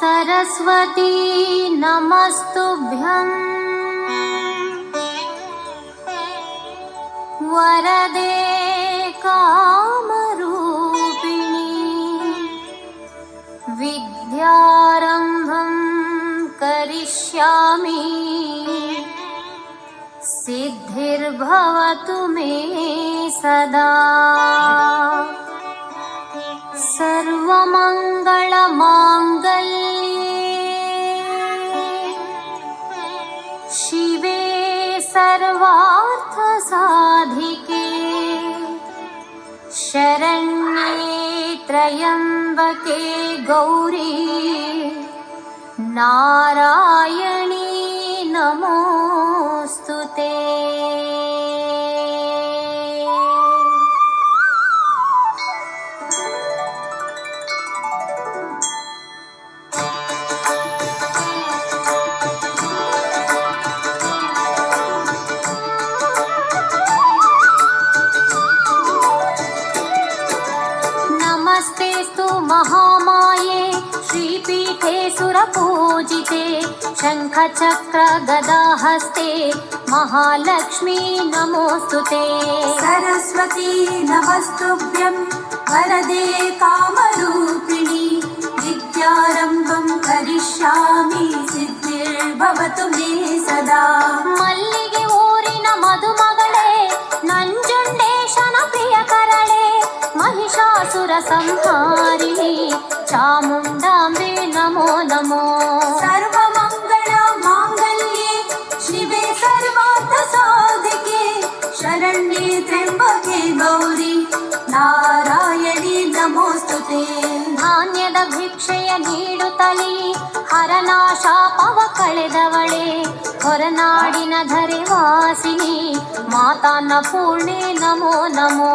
सरस्वती नमस्तुभ्यं वरदे कामरूपिणी विद्यारम्भं करिष्यामि सिद्धिर्भवतु मे सदा। सर्वमङ्गलमाङ्गल्ये शिवे सर्वार्थसाधिके शरण्ये त्र्यम्बके गौरी नारायणी नमोऽस्तुते। नमस्तेस्तु महामाये श्रीपीठे सुरपूजिते शङ्खचक्र गदाहस्ते महालक्ष्मी नमोऽस्तुते। सरस्वती नमस्तुभ्यं वरदे कामरूपिणी विद्यारम्भं करिष्यामि सिद्धिर्भवतु मे सदा। मल्लिगे ಊರಿನ ಮದುಮಗಳೇ ನಂಜುಂಡೇಶನ ಪ್ರಿಯ ಕರಳೆ महिषासुर संहारिणी चामुण्डाम्बे नमो नमो। सर्वमङ्गल माङ्गल्ये शिवे सर्वार्थसाधिके शरण्ये त्र्यम्बके गौरी नारायणी नमोऽस्तुते। ಧಾನ್ಯದ ಭಿಕ್ಷೆಯ ನೀಡುತ್ತಲೀ ಹರನಾಶಾಪವ ಕಳೆದವಳೆ ಹೊರನಾಡಿನ ಧರೆವಾಸಿನಿ ಮಾತಾನ್ನ ಪೂರ್ಣೆ ನಮೋ ನಮೋ।